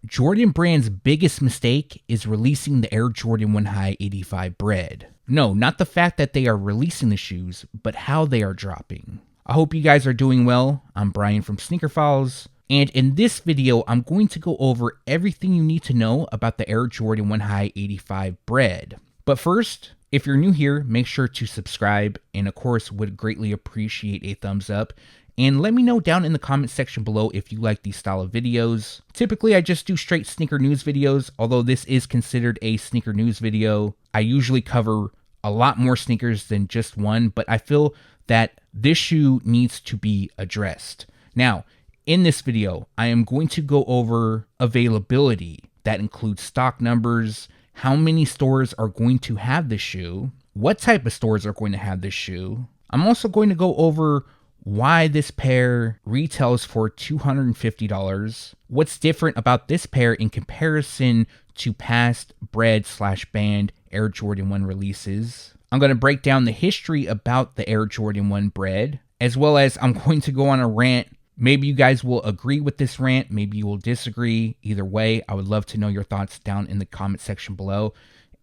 Jordan Brand's biggest mistake is releasing the Air Jordan 1 High 85 Bred. No, not the fact that they are releasing the shoes, but how they are dropping. I hope you guys are doing well. I'm Brian from Sneaker Files, and in this video, I'm going to go over everything you need to know about the Air Jordan 1 High 85 Bred. But first, if you're new here, make sure to subscribe, and of course, would greatly appreciate a thumbs up. And let me know down in the comment section below if you like these style of videos. Typically, I just do straight sneaker news videos, although this is considered a sneaker news video. I usually cover a lot more sneakers than just one, but I feel that this shoe needs to be addressed. Now, in this video, I am going to go over availability. That includes stock numbers, how many stores are going to have this shoe, what type of stores are going to have this shoe. I'm also going to go over why this pair retails for $250, what's different about this pair in comparison to past Bred/banned Air Jordan 1 releases. I'm going to break down the history about the Air Jordan 1 Bred, as well as I'm going to go on a rant. Maybe you guys will agree with this rant, maybe you will disagree. Either way, I would love to know your thoughts down in the comment section below.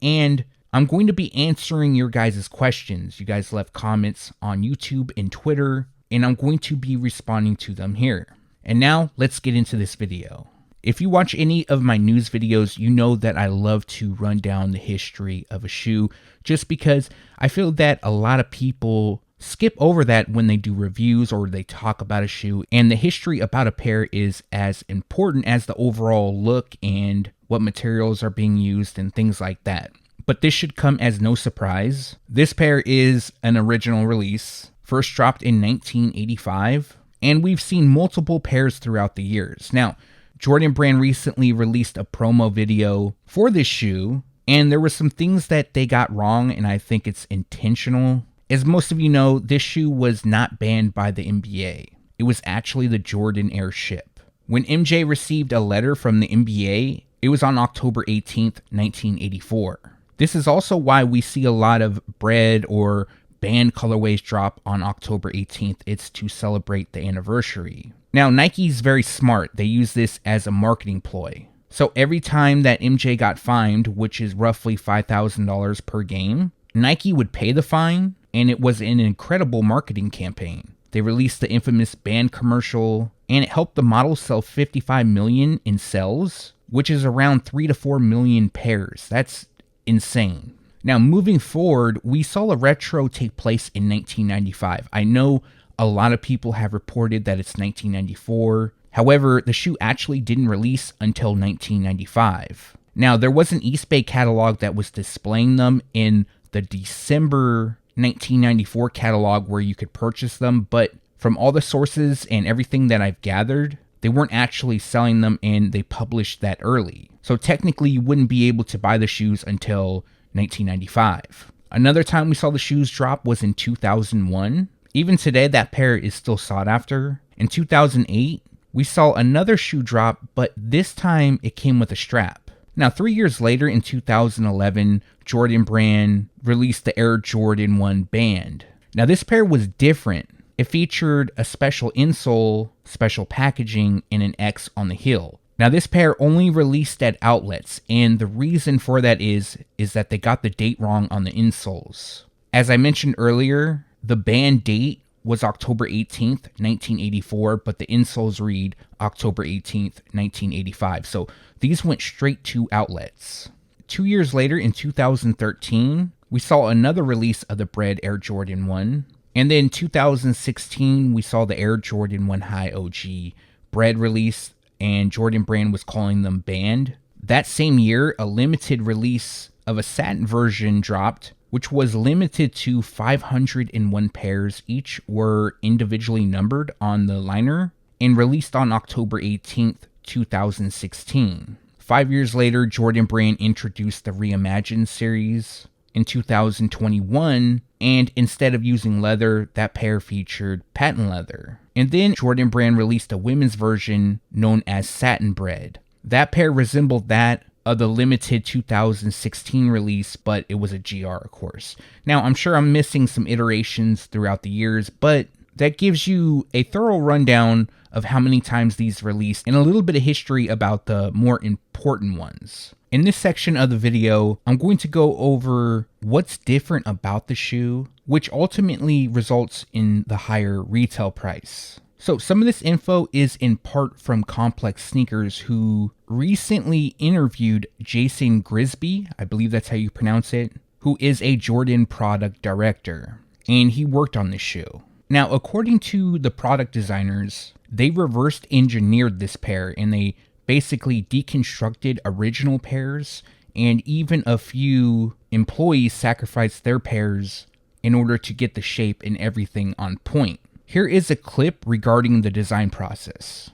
And I'm going to be answering your guys' questions. You guys left comments on YouTube and Twitter, and I'm going to be responding to them here. And now, let's get into this video. If you watch any of my news videos, you know that I love to run down the history of a shoe, just because I feel that a lot of people skip over that when they do reviews or they talk about a shoe, and the history about a pair is as important as the overall look and what materials are being used and things like that. But this should come as no surprise. This pair is an original release, first dropped in 1985, and we've seen multiple pairs throughout the years. Now, Jordan Brand recently released a promo video for this shoe, and there were some things that they got wrong, and I think it's intentional. As most of you know, this shoe was not banned by the NBA. It was actually the Jordan Airship. When MJ received a letter from the NBA, it was on October 18th, 1984. This is also why we see a lot of Bred or banned colorways drop on October 18th. It's to celebrate the anniversary. Now, Nike's very smart. They use this as a marketing ploy. So every time that MJ got fined, which is roughly $5,000 per game, Nike would pay the fine, and it was an incredible marketing campaign. They released the infamous band commercial, and it helped the model sell 55 million in sales, which is around 3 to 4 million pairs. That's insane. Now, moving forward, we saw a retro take place in 1995. I know a lot of people have reported that it's 1994. However, the shoe actually didn't release until 1995. Now, there was an East Bay catalog that was displaying them in the December 1994 catalog where you could purchase them, but from all the sources and everything that I've gathered, they weren't actually selling them, and they published that early. So technically, you wouldn't be able to buy the shoes until 1995. Another time we saw the shoes drop was in 2001. Even today, that pair is still sought after. In 2008, we saw another shoe drop, but this time it came with a strap. Now, 3 years later, in 2011, Jordan Brand released the Air Jordan 1 Band. Now, this pair was different. It featured a special insole, special packaging, and an X on the heel. Now, this pair only released at outlets, and the reason for that is that they got the date wrong on the insoles. As I mentioned earlier, the band date was October 18th, 1984, but the insoles read October 18th, 1985. So these went straight to outlets. 2 years later, in 2013, we saw another release of the Bred Air Jordan 1. And then in 2016, we saw the Air Jordan 1 High OG Bred release, and Jordan Brand was calling them banned. That same year, a limited release of a satin version dropped, which was limited to 501 pairs. Each were individually numbered on the liner and released on October 18th, 2016. 5 years later, Jordan Brand introduced the Reimagined series in 2021, and instead of using leather, that pair featured patent leather. And then Jordan Brand released a women's version known as Satin Bred. That pair resembled that of the limited 2016 release, but it was a GR, of course. Now, I'm sure I'm missing some iterations throughout the years, but that gives you a thorough rundown of how many times these released and a little bit of history about the more important ones. In this section of the video, I'm going to go over what's different about the shoe, which ultimately results in the higher retail price. So some of this info is in part from Complex Sneakers, who recently interviewed Jason Grisby, I believe that's how you pronounce it, who is a Jordan product director, and he worked on this shoe. Now, according to the product designers, they reversed engineered this pair, and they basically deconstructed original pairs, and even a few employees sacrificed their pairs in order to get the shape and everything on point. Here is a clip regarding the design process.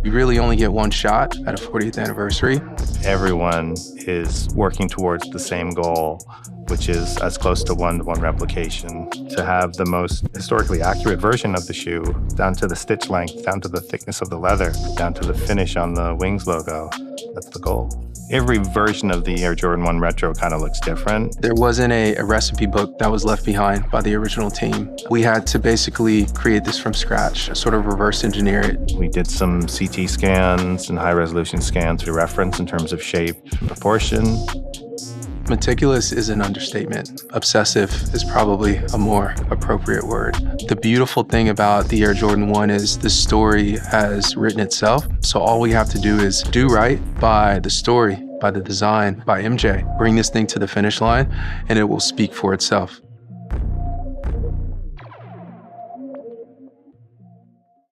We really only get one shot at a 40th anniversary. Everyone is working towards the same goal, which is as close to one-to-one replication, to have the most historically accurate version of the shoe, down to the stitch length, down to the thickness of the leather, down to the finish on the Wings logo. That's the goal. Every version of the Air Jordan 1 Retro kind of looks different. There wasn't a recipe book that was left behind by the original team. We had to basically create this from scratch, sort of reverse engineer it. We did some CT scans and high-resolution scans for reference in terms of shape and proportion. Meticulous is an understatement. Obsessive is probably a more appropriate word. The beautiful thing about the Air Jordan 1 is the story has written itself. So all we have to do is do right by the story, by the design, by MJ. Bring this thing to the finish line, and it will speak for itself.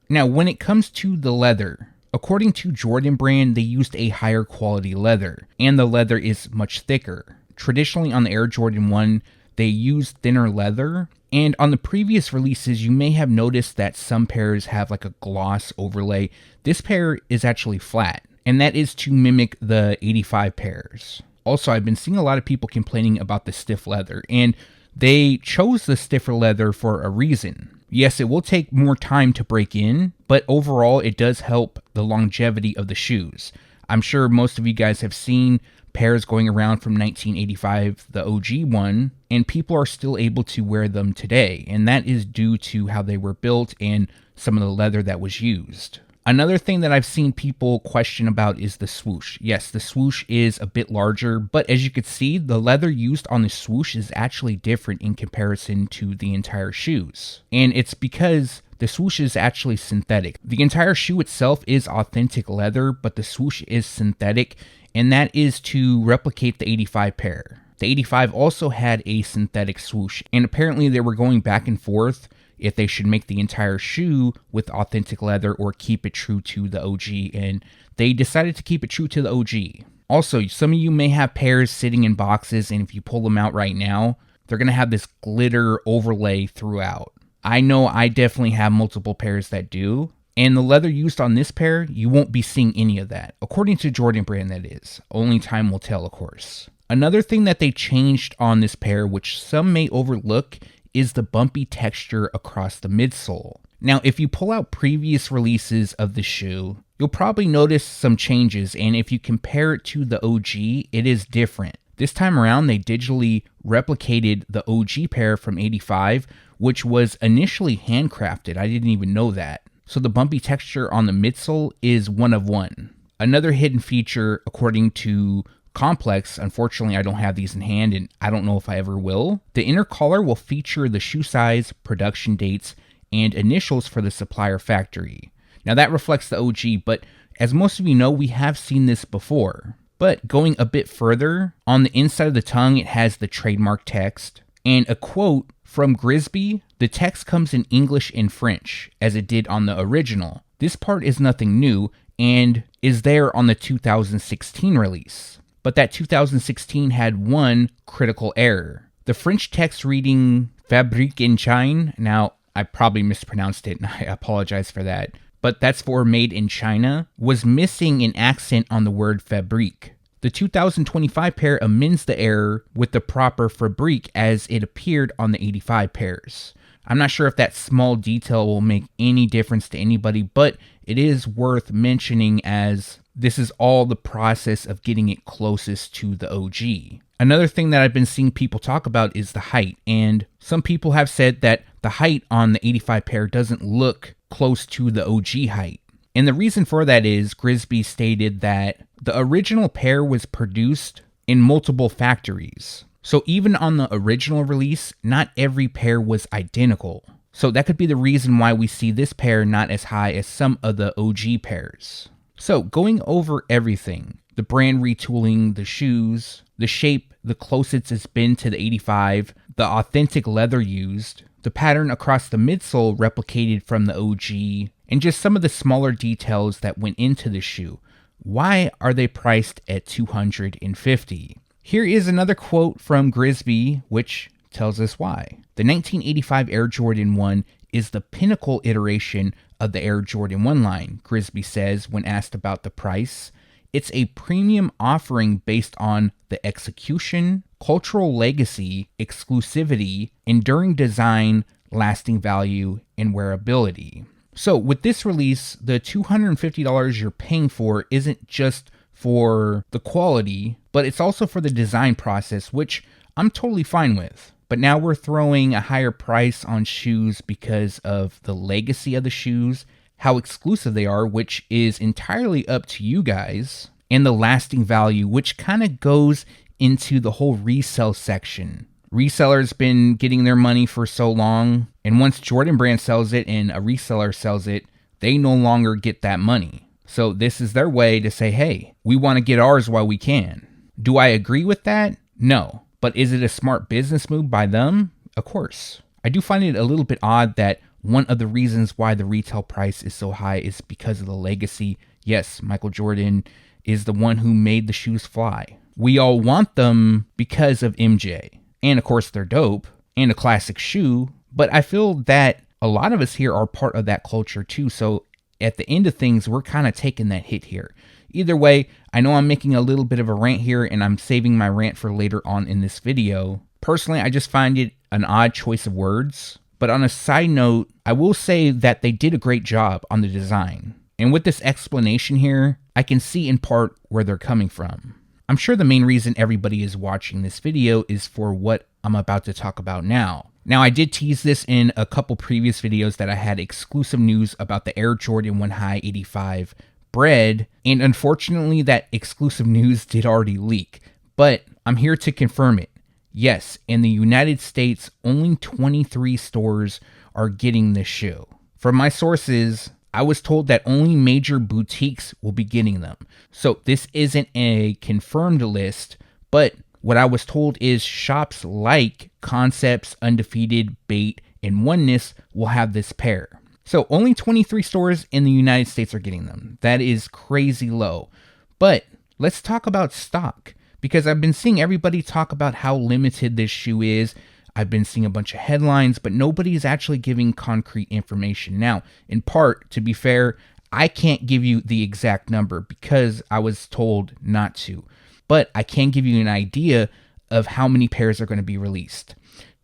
Now, when it comes to the leather, according to Jordan Brand, they used a higher quality leather, and the leather is much thicker. Traditionally on the Air Jordan 1, they used thinner leather, and on the previous releases, you may have noticed that some pairs have like a gloss overlay. This pair is actually flat, and that is to mimic the 85 pairs. Also, I've been seeing a lot of people complaining about the stiff leather, and they chose the stiffer leather for a reason. Yes, it will take more time to break in, but overall it does help the longevity of the shoes. I'm sure most of you guys have seen pairs going around from 1985, the OG one, and people are still able to wear them today, and that is due to how they were built and some of the leather that was used. Another thing that I've seen people question about is the swoosh. Yes, the swoosh is a bit larger, but as you can see, the leather used on the swoosh is actually different in comparison to the entire shoes. And it's because the swoosh is actually synthetic. The entire shoe itself is authentic leather, but the swoosh is synthetic, and that is to replicate the 85 pair. The 85 also had a synthetic swoosh, and apparently they were going back and forth if they should make the entire shoe with authentic leather or keep it true to the OG, and they decided to keep it true to the OG. Also, some of you may have pairs sitting in boxes, and if you pull them out right now, they're going to have this glitter overlay throughout. I know I definitely have multiple pairs that do, and the leather used on this pair, you won't be seeing any of that. According to Jordan Brand, that is. Only time will tell, of course. Another thing that they changed on this pair, which some may overlook, is the bumpy texture across the midsole. Now, if you pull out previous releases of the shoe, you'll probably notice some changes, and if you compare it to the OG, it is different. This time around, they digitally replicated the OG pair from 85, which was initially handcrafted. I didn't even know that. So the bumpy texture on the midsole is one of one. Another hidden feature, according to Complex, unfortunately I don't have these in hand and I don't know if I ever will. The inner collar will feature the shoe size, production dates, and initials for the supplier factory. Now that reflects the OG, but as most of you know, we have seen this before. But going a bit further, on the inside of the tongue it has the trademark text, and a quote from Grisby, the text comes in English and French, as it did on the original. This part is nothing new, and is there on the 2016 release. But that 2016 had one critical error. The French text reading Fabrique en Chine, now I probably mispronounced it and I apologize for that, but that's for made in China, was missing an accent on the word fabrique. The 2025 pair amends the error with the proper fabrique as it appeared on the 85 pairs. I'm not sure if that small detail will make any difference to anybody, but it is worth mentioning as this is all the process of getting it closest to the OG. Another thing that I've been seeing people talk about is the height, and some people have said that the height on the 85 pair doesn't look close to the OG height. And the reason for that is Grisby stated that the original pair was produced in multiple factories. So even on the original release, not every pair was identical. So that could be the reason why we see this pair not as high as some of the OG pairs. So going over everything, the brand retooling, the shoes, the shape, the closest it's been to the 85, the authentic leather used, the pattern across the midsole replicated from the OG, and just some of the smaller details that went into the shoe. Why are they priced at $250? Here is another quote from Grisby, which tells us why. The 1985 Air Jordan 1 is the pinnacle iteration of the Air Jordan 1 line, Grisby says when asked about the price. It's a premium offering based on the execution, cultural legacy, exclusivity, enduring design, lasting value, and wearability. So with this release, the $250 you're paying for isn't just for the quality, but it's also for the design process, which I'm totally fine with. But now we're throwing a higher price on shoes because of the legacy of the shoes, how exclusive they are, which is entirely up to you guys, and the lasting value, which kind of goes into the whole resale section. Resellers been getting their money for so long, and once Jordan Brand sells it and a reseller sells it, they no longer get that money. So this is their way to say, hey, we want to get ours while we can. Do I agree with that? No. But is it a smart business move by them? Of course. I do find it a little bit odd that one of the reasons why the retail price is so high is because of the legacy. Yes, Michael Jordan is the one who made the shoes fly. We all want them because of MJ. And of course, they're dope and a classic shoe. But I feel that a lot of us here are part of that culture too. So at the end of things, we're kind of taking that hit here. Either way, I know I'm making a little bit of a rant here and I'm saving my rant for later on in this video. Personally, I just find it an odd choice of words. But on a side note, I will say that they did a great job on the design. And with this explanation here, I can see in part where they're coming from. I'm sure the main reason everybody is watching this video is for what I'm about to talk about now. Now, I did tease this in a couple previous videos that I had exclusive news about the Air Jordan 1 High 85 Bred, and unfortunately that exclusive news did already leak, but I'm here to confirm it. Yes, in the United States, only 23 stores are getting this shoe. From my sources, I was told that only major boutiques will be getting them. So this isn't a confirmed list, but what I was told is shops like Concepts, Undefeated, Bait, and Oneness will have this pair. So only 23 stores in the United States are getting them. That is crazy low. But let's talk about stock, because I've been seeing everybody talk about how limited this shoe is. I've been seeing a bunch of headlines, but nobody's actually giving concrete information. Now, in part, to be fair, I can't give you the exact number because I was told not to. But I can give you an idea of how many pairs are going to be released.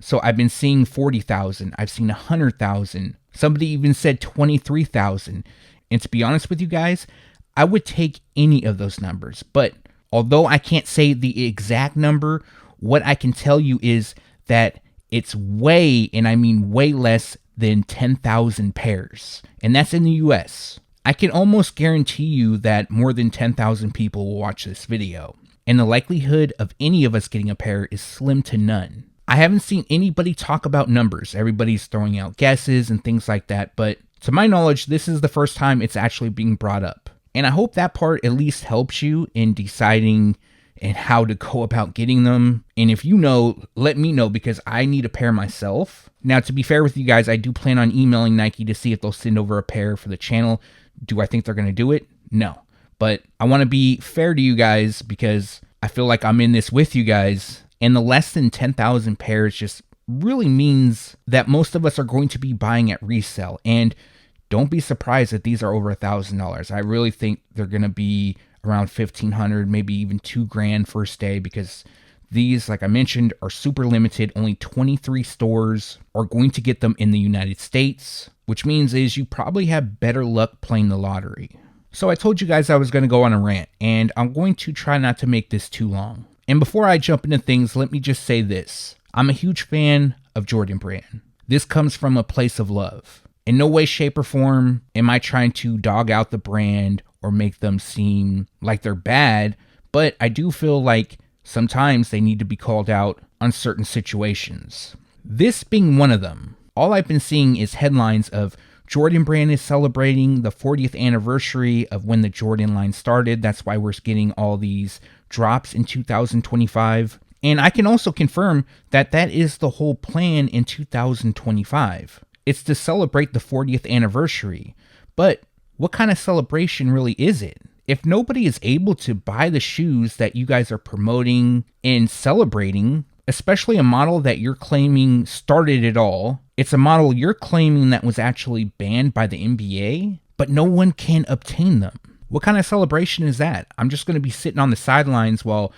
So I've been seeing 40,000. I've seen 100,000. Somebody even said 23,000. And to be honest with you guys, I would take any of those numbers. But although I can't say the exact number, what I can tell you is that it's way, and I mean way less than 10,000 pairs. And that's in the US. I can almost guarantee you that more than 10,000 people will watch this video. And the likelihood of any of us getting a pair is slim to none. I haven't seen anybody talk about numbers. Everybody's throwing out guesses and things like that, but to my knowledge, this is the first time it's actually being brought up. And I hope that part at least helps you in deciding and how to go about getting them. And if you know, let me know because I need a pair myself. Now, to be fair with you guys, I do plan on emailing Nike to see if they'll send over a pair for the channel. Do I think they're going to do it? No. But I want to be fair to you guys because I feel like I'm in this with you guys. And the less than 10,000 pairs just really means that most of us are going to be buying at resale. And don't be surprised that these are over $1,000. I really think they're going to be around $1,500, maybe even $2,000 first day because these, like I mentioned, are super limited. Only 23 stores are going to get them in the United States, which means is you probably have better luck playing the lottery. So I told you guys I was going to go on a rant, and I'm going to try not to make this too long. And before I jump into things, let me just say this. I'm a huge fan of Jordan Brand. This comes from a place of love. In no way, shape, or form am I trying to dog out the brand or make them seem like they're bad, but I do feel like sometimes they need to be called out on certain situations. This being one of them. All I've been seeing is headlines of Jordan Brand is celebrating the 40th anniversary of when the Jordan line started. That's why we're getting all these drops in 2025. And I can also confirm that that is the whole plan in 2025. It's to celebrate the 40th anniversary. But what kind of celebration really is it? If nobody is able to buy the shoes that you guys are promoting and celebrating, especially a model that you're claiming started it all, it's a model you're claiming that was actually banned by the NBA, but no one can obtain them. What kind of celebration is that? I'm just going to be sitting on the sidelines while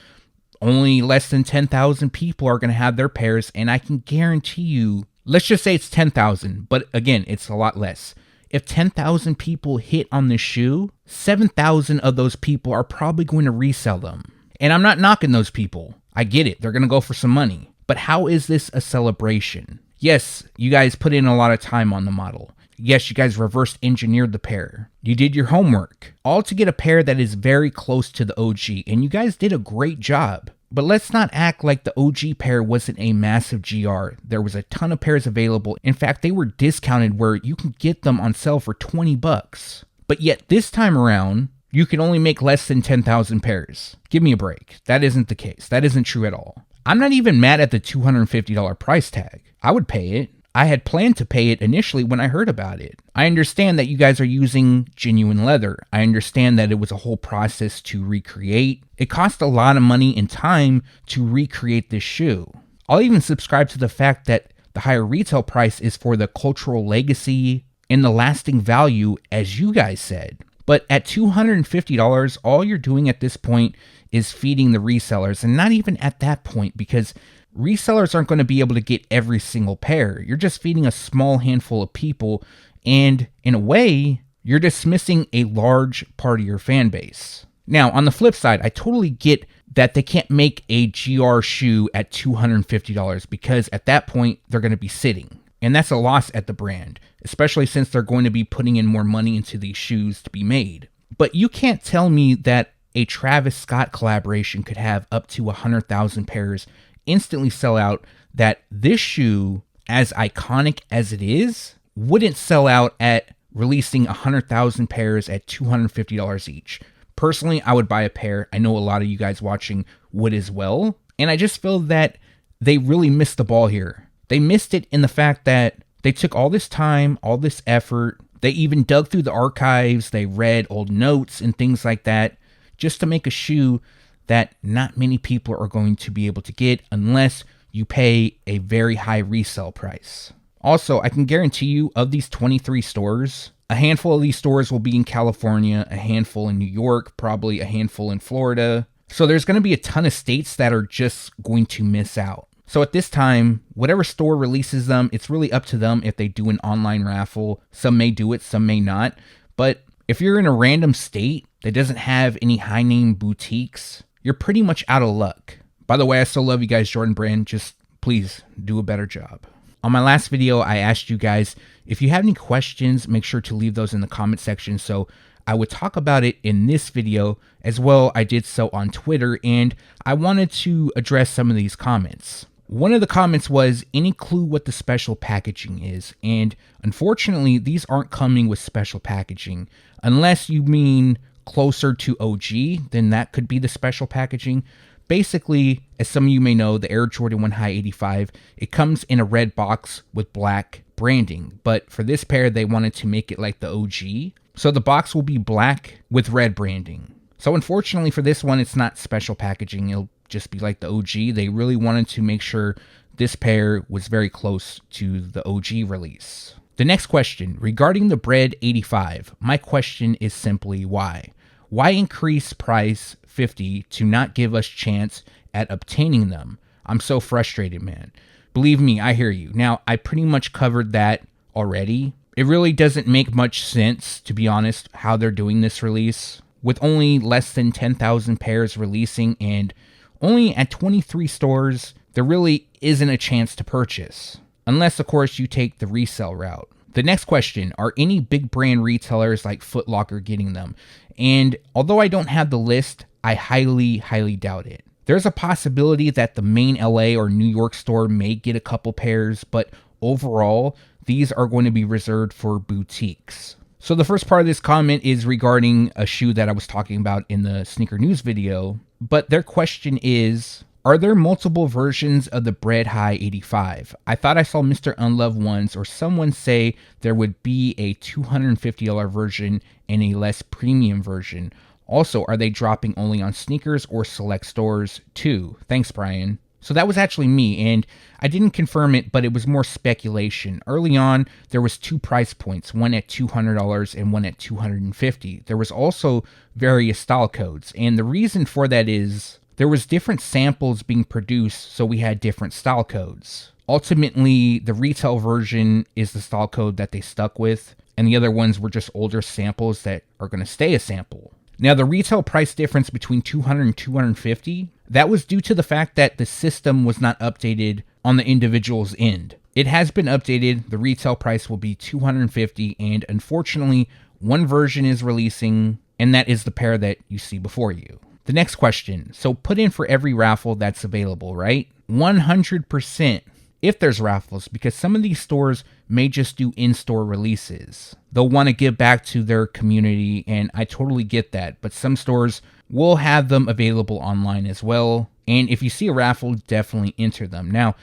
only less than 10,000 people are going to have their pairs, and I can guarantee you, let's just say it's 10,000, but again, it's a lot less. If 10,000 people hit on this shoe, 7,000 of those people are probably going to resell them. And I'm not knocking those people. I get it. They're going to go for some money. But how is this a celebration? Yes, you guys put in a lot of time on the model. Yes, you guys reverse engineered the pair. You did your homework. All to get a pair that is very close to the OG. And you guys did a great job. But let's not act like the OG pair wasn't a massive GR. There was a ton of pairs available. In fact, they were discounted where you can get them on sale for $20. But yet this time around, you can only make less than 10,000 pairs. Give me a break. That isn't the case. That isn't true at all. I'm not even mad at the $250 price tag. I would pay it. I had planned to pay it initially when I heard about it. I understand that you guys are using genuine leather. I understand that it was a whole process to recreate. It cost a lot of money and time to recreate this shoe. I'll even subscribe to the fact that the higher retail price is for the cultural legacy and the lasting value, as you guys said. But at $250, all you're doing at this point is feeding the resellers, and not even at that point, because resellers aren't going to be able to get every single pair. You're just feeding a small handful of people, and in a way, you're dismissing a large part of your fan base. Now, on the flip side, I totally get that they can't make a GR shoe at $250 because at that point, they're going to be sitting. And that's a loss at the brand, especially since they're going to be putting in more money into these shoes to be made. But you can't tell me that a Travis Scott collaboration could have up to 100,000 pairs instantly sell out, that this shoe, as iconic as it is, wouldn't sell out at releasing 100,000 pairs at $250 each. Personally, I would buy a pair. I know a lot of you guys watching would as well. And I just feel that they really missed the ball here. They missed it in the fact that they took all this time, all this effort. They even dug through the archives. They read old notes and things like that just to make a shoe that not many people are going to be able to get unless you pay a very high resale price. Also, I can guarantee you, of these 23 stores, a handful of these stores will be in California, a handful in New York, probably a handful in Florida. So there's going to be a ton of states that are just going to miss out. So at this time, whatever store releases them, it's really up to them if they do an online raffle. Some may do it, some may not. But if you're in a random state that doesn't have any high-name boutiques, you're pretty much out of luck. By the way, I still love you guys, Jordan Brand. Just please do a better job. On my last video, I asked you guys, if you have any questions, make sure to leave those in the comment section so I would talk about it in this video as well. I did so on Twitter, and I wanted to address some of these comments. One of the comments was, any clue what the special packaging is? And unfortunately, these aren't coming with special packaging. Unless you mean closer to OG, then that could be the special packaging. Basically, as some of you may know, the Air Jordan 1 High 85, it comes in a red box with black branding. But for this pair, they wanted to make it like the OG. So the box will be black with red branding. So unfortunately for this one, it's not special packaging. It'll just be like the OG. They really wanted to make sure this pair was very close to the OG release. The next question, regarding the Bred 85, my question is simply why? Why increase price 50 to not give us chance at obtaining them? I'm so frustrated, man. Believe me, I hear you. Now, I pretty much covered that already. It really doesn't make much sense, to be honest, how they're doing this release. With only less than 10,000 pairs releasing and only at 23 stores, there really isn't a chance to purchase. Unless, of course, you take the resale route. The next question, are any big brand retailers like Foot Locker getting them? And although I don't have the list, I highly doubt it. There's a possibility that the main LA or New York store may get a couple pairs, but overall, these are going to be reserved for boutiques. So the first part of this comment is regarding a shoe that I was talking about in the sneaker news video, but their question is, are there multiple versions of the Bred High 85? I thought I saw Mr. Unloved Ones or someone say there would be a $250 version and a less premium version. Also, are they dropping only on sneakers or select stores too? Thanks, Brian. So that was actually me, and I didn't confirm it, but it was more speculation. Early on, there was two price points, one at $200 and one at $250. There was also various style codes, and the reason for that is there was different samples being produced, so we had different style codes. Ultimately, the retail version is the style code that they stuck with, and the other ones were just older samples that are going to stay a sample. Now, the retail price difference between $200 and $250, that was due to the fact that the system was not updated on the individual's end. It has been updated. The retail price will be $250, and unfortunately, one version is releasing, and that is the pair that you see before you. The next question, so put in for every raffle that's available, right? 100%. If there's raffles, because some of these stores may just do in-store releases. They'll want to give back to their community, and I totally get that, but some stores will have them available online as well, and if you see a raffle, definitely enter them. Now,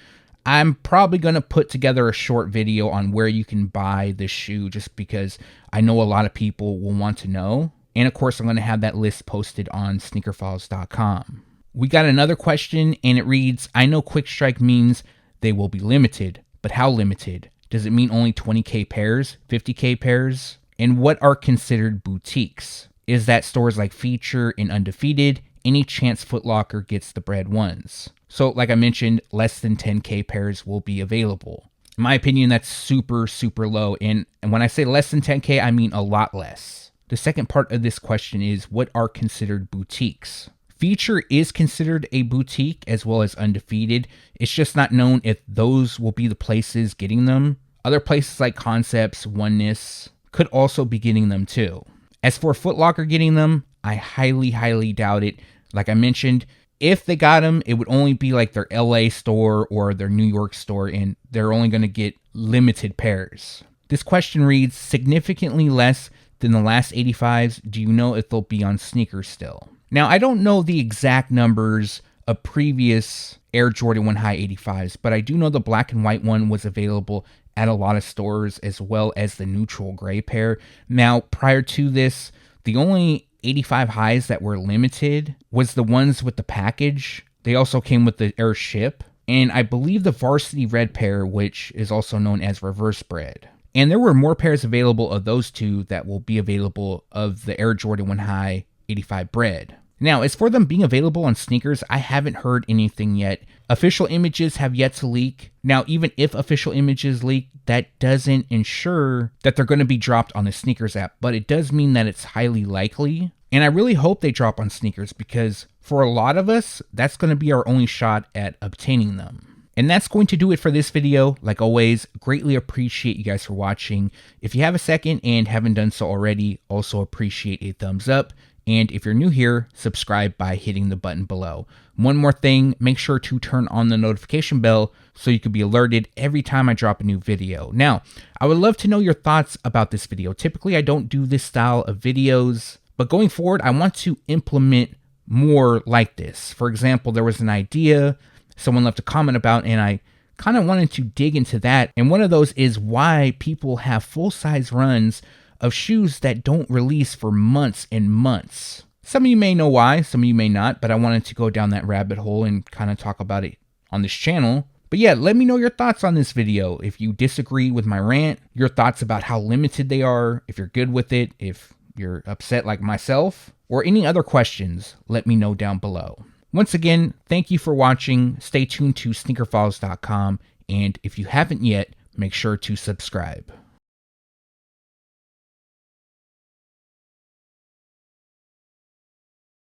I'm probably going to put together a short video on where you can buy this shoe, just because I know a lot of people will want to know, and of course, I'm going to have that list posted on SneakerFiles.com. We got another question, and it reads, I know Quick Strike means they will be limited, but how limited? Does it mean only 20K pairs, 50K pairs? And what are considered boutiques? Is that stores like Feature and Undefeated? Any chance Foot Locker gets the Bred ones? So like I mentioned, less than 10K pairs will be available. In my opinion, that's super low. And when I say less than 10K, I mean a lot less. The second part of this question is, what are considered boutiques? Feature is considered a boutique as well as Undefeated. It's just not known if those will be the places getting them. Other places like Concepts, Oneness could also be getting them too. As for Foot Locker getting them, I highly doubt it. Like I mentioned, if they got them, it would only be like their LA store or their New York store, and they're only going to get limited pairs. This question reads, significantly less than the last 85s. Do you know if they'll be on sneakers still? Now, I don't know the exact numbers of previous Air Jordan 1 High 85s, but I do know the black and white one was available at a lot of stores, as well as the neutral gray pair. Now, prior to this, the only 85 highs that were limited was the ones with the package. They also came with the Air Ship, and I believe the varsity red pair, which is also known as reverse Bred. And there were more pairs available of those two that will be available of the Air Jordan 1 High 85 Bred. Now, as for them being available on sneakers, I haven't heard anything yet. Official images have yet to leak. Now, even if official images leak, that doesn't ensure that they're going to be dropped on the sneakers app, but it does mean that it's highly likely. And I really hope they drop on sneakers, because for a lot of us, that's going to be our only shot at obtaining them. And that's going to do it for this video. Like always, greatly appreciate you guys for watching. If you have a second and haven't done so already, also appreciate a thumbs up. And if you're new here, subscribe by hitting the button below. One more thing, make sure to turn on the notification bell so you can be alerted every time I drop a new video. Now, I would love to know your thoughts about this video. Typically, I don't do this style of videos, but going forward, I want to implement more like this. For example, there was an idea someone left a comment about, and I kind of wanted to dig into that. And one of those is why people have full-size runs of shoes that don't release for months and months. Some of you may know why, some of you may not, but I wanted to go down that rabbit hole and kind of talk about it on this channel. But yeah, let me know your thoughts on this video. If you disagree with my rant, your thoughts about how limited they are, if you're good with it, if you're upset like myself, or any other questions, let me know down below. Once again, thank you for watching. Stay tuned to SneakerFiles.com, and if you haven't yet, make sure to subscribe.